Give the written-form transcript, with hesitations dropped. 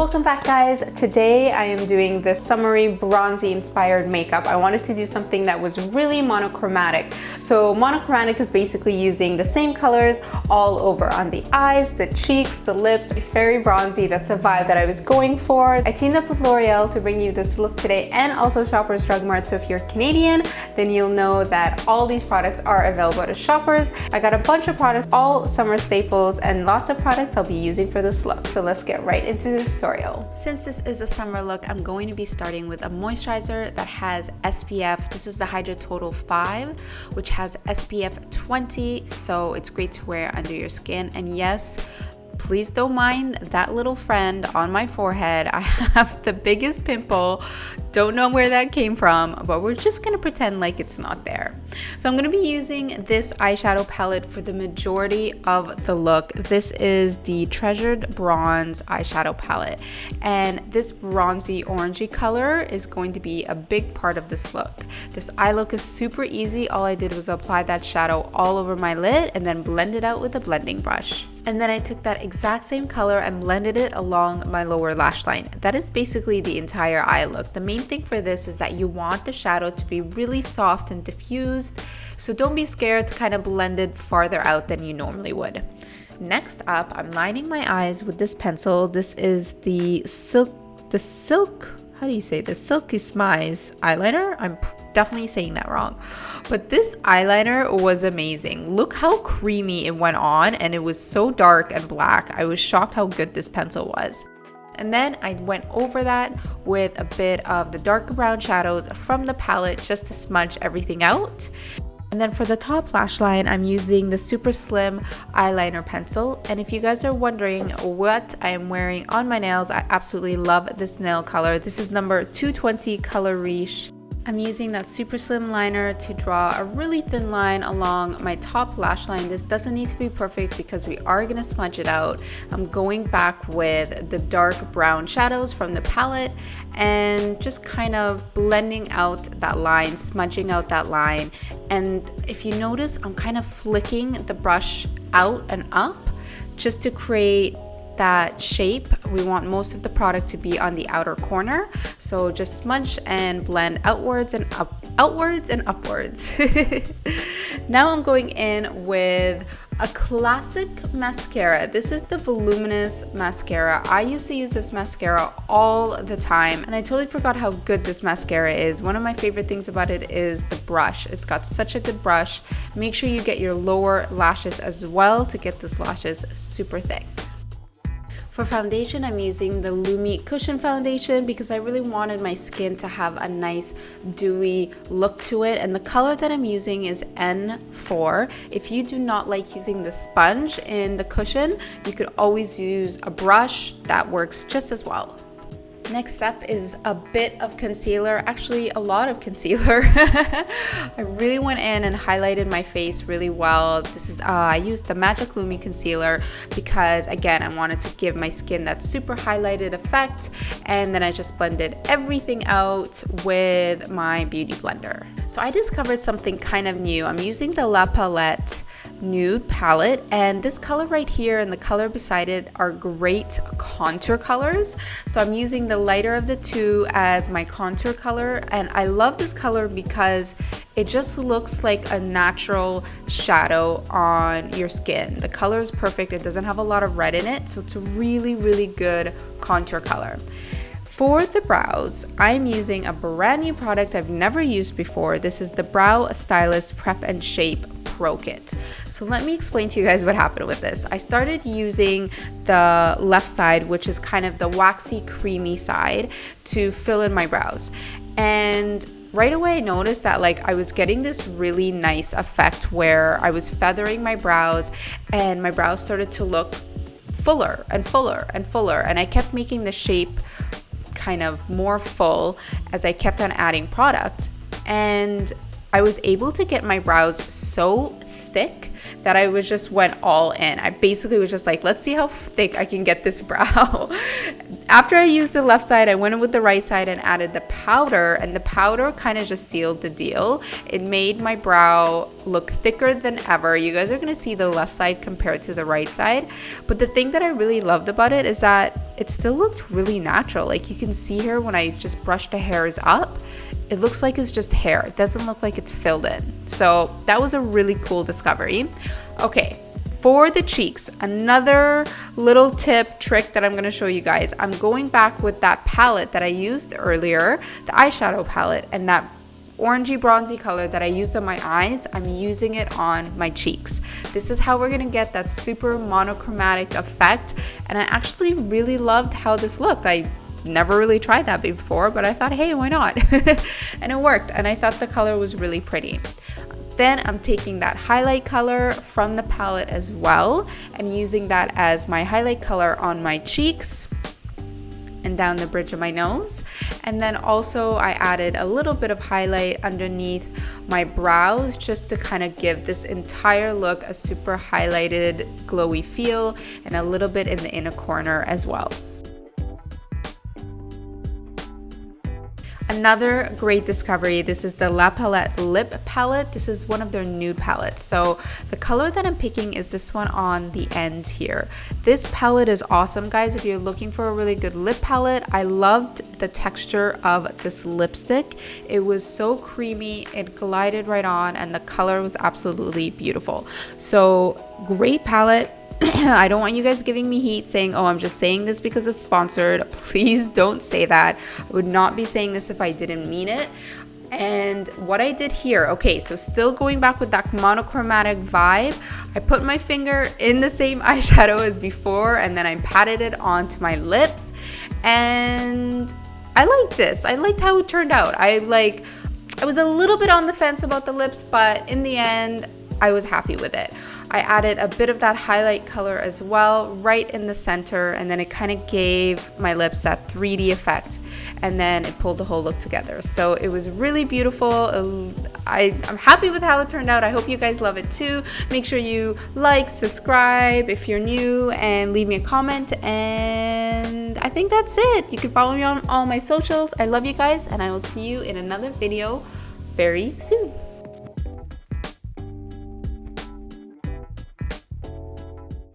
Welcome back, guys. Today I am doing this summery bronzy inspired makeup. I wanted to do something that was really monochromatic. So monochromatic is basically using the same colors all over on the eyes, the cheeks, the lips. It's very bronzy. That's the vibe that I was going for. I teamed up with L'Oreal to bring you this look today, and also Shoppers Drug Mart. So if you're Canadian, then you'll know that all these products are available at Shoppers. I got a bunch of products, all summer staples, and lots of products I'll be using for this look. So let's get right into the tutorial. Since this is a summer look, I'm going to be starting with a moisturizer that has SPF. This is the Hydra Total 5, which has SPF 20, so it's great to wear under your skin. And yes, please don't mind that little friend on my forehead. I have the biggest pimple. Don't know where that came from, but we're just gonna pretend like it's not there. So I'm gonna be using this eyeshadow palette for the majority of the look. This is the Treasured Bronze eyeshadow palette, and this bronzy orangey color is going to be a big part of this look. This eye look is super easy. All I did was apply that shadow all over my lid and then blend it out with a blending brush. And then I took that exact same color and blended it along my lower lash line. That is basically the entire eye look. The main thing for this is that you want the shadow to be really soft and diffused, so don't be scared to kind of blend it farther out than you normally would. Next up, I'm lining my eyes with this pencil. This is the how do you say this? Silky Smize eyeliner. I'm definitely saying that wrong, but this eyeliner was amazing. Look how creamy it went on, and it was so dark and black. I was shocked how good this pencil was. And then I went over that with a bit of the darker brown shadows from the palette just to smudge everything out. And then for the top lash line, I'm using the super slim eyeliner pencil. And if you guys are wondering what I am wearing on my nails, I absolutely love this nail color. This is number 220 Color Riche. I'm using that super slim liner to draw a really thin line along my top lash line. This doesn't need to be perfect because we are going to smudge it out. I'm going back with the dark brown shadows from the palette and just kind of blending out that line, smudging out that line. And if you notice, I'm kind of flicking the brush out and up just to create that shape. We want most of the product to be on the outer corner, so just smudge and blend outwards and upwards. Now I'm going in with a classic mascara. This is the Voluminous mascara. I used to use this mascara all the time, and I totally forgot how good this mascara is. One of my favorite things about it is the brush. It's got such a good brush. Make sure you get your lower lashes as well to get those lashes super thick. For foundation, I'm using the Lumi Cushion Foundation because I really wanted my skin to have a nice dewy look to it, and the color that I'm using is N4. If you do not like using the sponge in the cushion, you could always use a brush. That works just as well. Next up is a bit of concealer, actually a lot of concealer. I really went in and highlighted my face really well. This is I used the Magic Lumi concealer because, again, I wanted to give my skin that super highlighted effect, and then I just blended everything out with my beauty blender. So I discovered something kind of new. I'm using the La Palette Nude palette, and this color right here and the color beside it are great contour colors. So I'm using the lighter of the two as my contour color, and I love this color because it just looks like a natural shadow on your skin. The color is perfect. It doesn't have a lot of red in it, so it's a really good contour color. For the brows, I'm using a brand new product I've never used before. This is the Brow Stylist Prep and Shape Pro Kit. So let me explain to you guys what happened with this. I started using the left side, which is kind of the waxy, creamy side, to fill in my brows. And right away I noticed that I was getting this really nice effect where I was feathering my brows and my brows started to look fuller and fuller and fuller, and I kept making the shape kind of more full as I kept on adding product. And I was able to get my brows so thick that I just went all in. I basically was just like, let's see how thick I can get this brow. After I used the left side, I went in with the right side and added the powder, and the powder kind of just sealed the deal. It made my brow look thicker than ever. You guys are gonna see the left side compared to the right side, but the thing that I really loved about it is that it still looked really natural. Like you can see here when I just brushed the hairs up, it looks like it's just hair. It doesn't look like it's filled in. So that was a really cool discovery. Okay, for the cheeks, another little trick that I'm going to show you guys. I'm going back with that palette that I used earlier, the eyeshadow palette, and that orangey bronzy color that I used on my eyes, I'm using it on my cheeks. This is how we're gonna get that super monochromatic effect, and I actually really loved how this looked. I never really tried that before, but I thought, hey, why not? And it worked, and I thought the color was really pretty. Then I'm taking that highlight color from the palette as well and using that as my highlight color on my cheeks and down the bridge of my nose. And then also I added a little bit of highlight underneath my brows just to kind of give this entire look a super highlighted glowy feel, and a little bit in the inner corner as well. Another great discovery, this is the La Palette Lip Palette. This is one of their nude palettes. So the color that I'm picking is this one on the end here. This palette is awesome, guys. If you're looking for a really good lip palette, I loved the texture of this lipstick. It was so creamy, it glided right on, and the color was absolutely beautiful. So great palette. I don't want you guys giving me heat saying, oh, I'm just saying this because it's sponsored. Please don't say that. I would not be saying this if I didn't mean it. And what I did here, okay, so still going back with that monochromatic vibe, I put my finger in the same eyeshadow as before, and then I patted it onto my lips, and I liked this. I liked how it turned out. I was a little bit on the fence about the lips, but in the end, I was happy with it. I added a bit of that highlight color as well right in the center, and then it kind of gave my lips that 3D effect, and then it pulled the whole look together. So it was really beautiful. I'm happy with how it turned out. I hope you guys love it too. Make sure you like, subscribe if you're new, and leave me a comment, and I think that's it. You can follow me on all my socials. I love you guys, and I will see you in another video very soon.